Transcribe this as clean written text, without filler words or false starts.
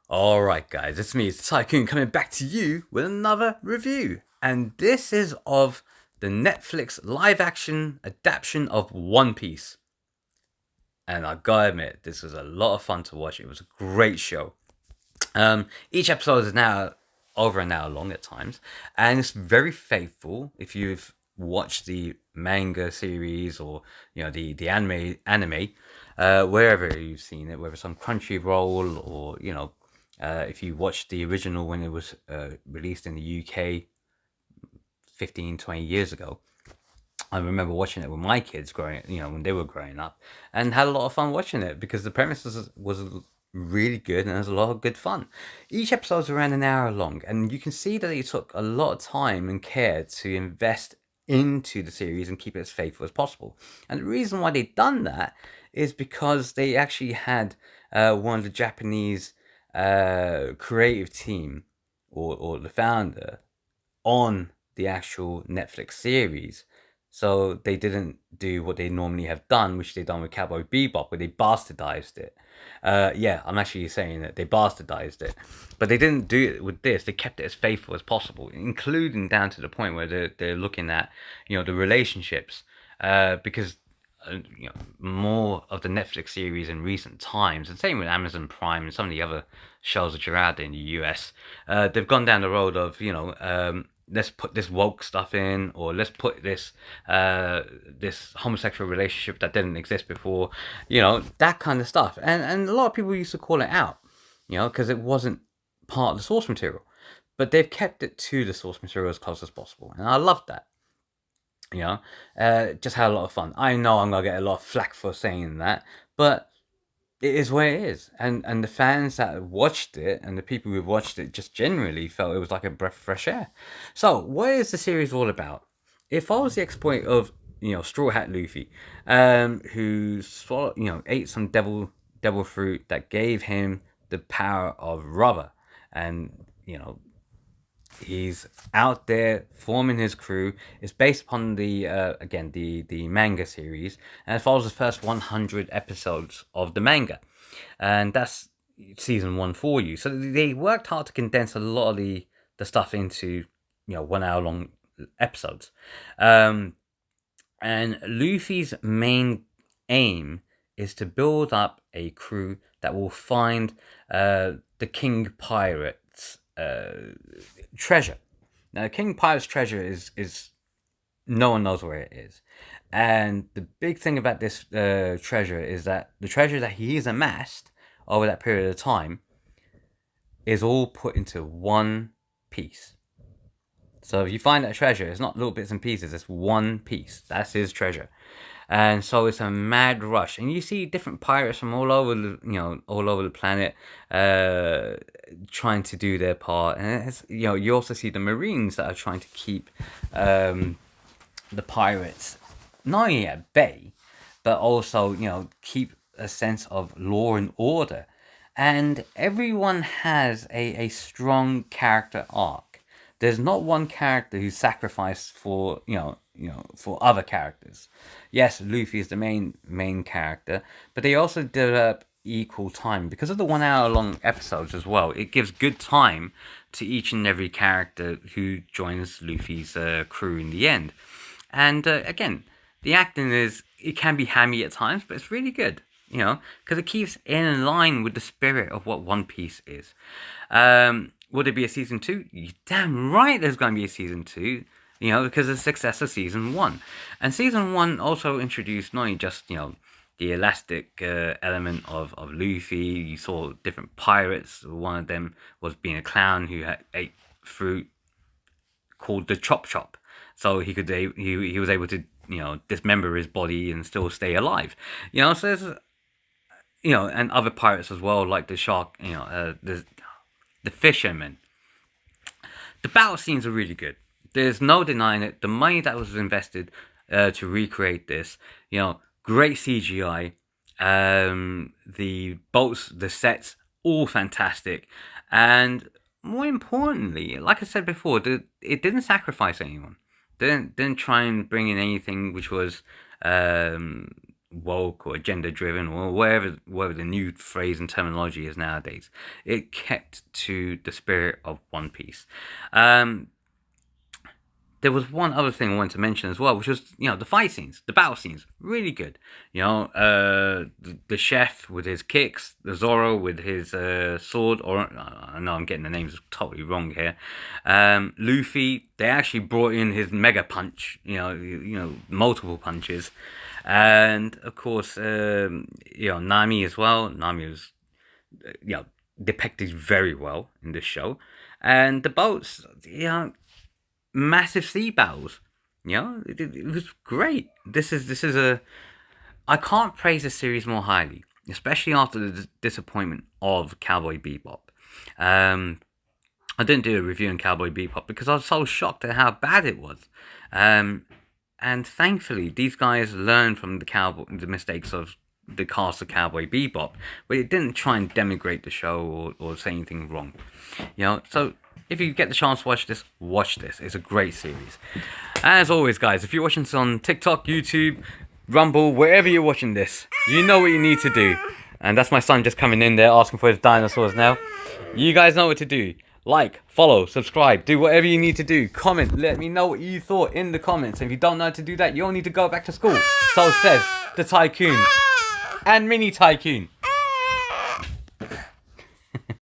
Alright guys, it's TYCOON coming back to you with another review. And this is of the Netflix live action adaptation of One Piece. And I gotta admit, this was a lot of fun to watch. It was a great show. Each episode is now over an hour long at times, and it's very faithful. If you've watched the manga series or the anime, wherever you've seen it, whether it's on Crunchyroll or if you watched the original when it was released in the UK 15, 20 years ago. I remember watching it with my kids when they were growing up, and had a lot of fun watching it because the premise was really good and there's a lot of good fun. Each episode's around an hour long, and you can see that it took a lot of time and care to invest into the series and keep it as faithful as possible. And the reason why they've done that is because they actually had one of the Japanese creative team or the founder on the actual Netflix series. So they didn't do what they normally have done, which they done with Cowboy Bebop, where they bastardized it. Yeah, I'm actually saying that they bastardized it, but they didn't do it with this. They kept it as faithful as possible, including down to the point where they're looking at the relationships, because more of the Netflix series in recent times, and same with Amazon Prime and some of the other shows that are out there in the US, they've gone down the road of let's put this woke stuff in, or let's put this homosexual relationship that didn't exist before, that kind of stuff. And a lot of people used to call it out, because it wasn't part of the source material. But they've kept it to the source material as close as possible, and I love that. Just had a lot of fun. I know I'm gonna get a lot of flack for saying that, but it is where it is, and the fans that watched it and the people who watched it just generally felt it was like a breath of fresh air. So, what is the series all about? It follows the exploit of Straw Hat Luffy, who ate some devil fruit that gave him the power of rubber, and he's out there forming his crew. It's based upon the manga series, and it follows the first 100 episodes of the manga, and that's season one for you. So they worked hard to condense a lot of the stuff into 1 hour long episodes. And Luffy's main aim is to build up a crew that will find the King Pirate's treasure. Now, King Pirate's treasure is no one knows where it is, and the big thing about this treasure is that the treasure that he's amassed over that period of time is all put into one piece. So if you find that treasure, it's not little bits and pieces, it's one piece. That's his treasure. And so it's a mad rush, and you see different pirates from all over the planet, trying to do their part. And you also see the Marines that are trying to keep the pirates not only at bay, but also keep a sense of law and order. And everyone has a strong character arc. There's not one character who's sacrificed for for other characters. Yes, Luffy is the main character, but they also develop equal time because of the 1 hour long episodes as well. It gives good time to each and every character who joins Luffy's crew in the end. And again, the acting it can be hammy at times, but it's really good. Because it keeps in line with the spirit of what One Piece is. Will there be a season 2? You're damn right there's going to be a season 2, because of the success of season 1. And season 1 also introduced not only just, the elastic element of Luffy. You saw different pirates. One of them was being a clown who ate fruit called the Chop Chop. So he was able to, dismember his body and still stay alive. So there's, and other pirates as well, like the shark, the fishermen. The battle scenes are really good. There's no denying it. The money that was invested to recreate this, great CGI. The boats, the sets, all fantastic. And more importantly, like I said before, it didn't sacrifice anyone. Didn't try and bring in anything which was woke or agenda driven or whatever the new phrase and terminology is nowadays. It kept to the spirit of One Piece. There was one other thing I wanted to mention as well, which was, the fight scenes, the battle scenes, really good. The chef with his kicks, the Zoro with his sword, or I know I'm getting the names totally wrong here. Luffy, they actually brought in his mega punch, multiple punches, and of course, Nami as well. Nami was, depicted very well in this show, and the boats, massive sea battles. It was great. This is I can't praise the series more highly, especially after the disappointment of Cowboy Bebop. I didn't do a review on Cowboy Bebop because I was so shocked at how bad it was. And thankfully, these guys learned from the mistakes of the cast of Cowboy Bebop, but it didn't try and denigrate the show or say anything wrong. So if you get the chance to watch this. It's a great series. As always, guys, if you're watching this on TikTok, YouTube, Rumble, wherever you're watching this, you know what you need to do. And that's my son just coming in there asking for his dinosaurs now. You guys know what to do. Like, follow, subscribe, do whatever you need to do. Comment, let me know what you thought in the comments. If you don't know how to do that, you don't need to go back to school. So says the Tycoon and Mini Tycoon.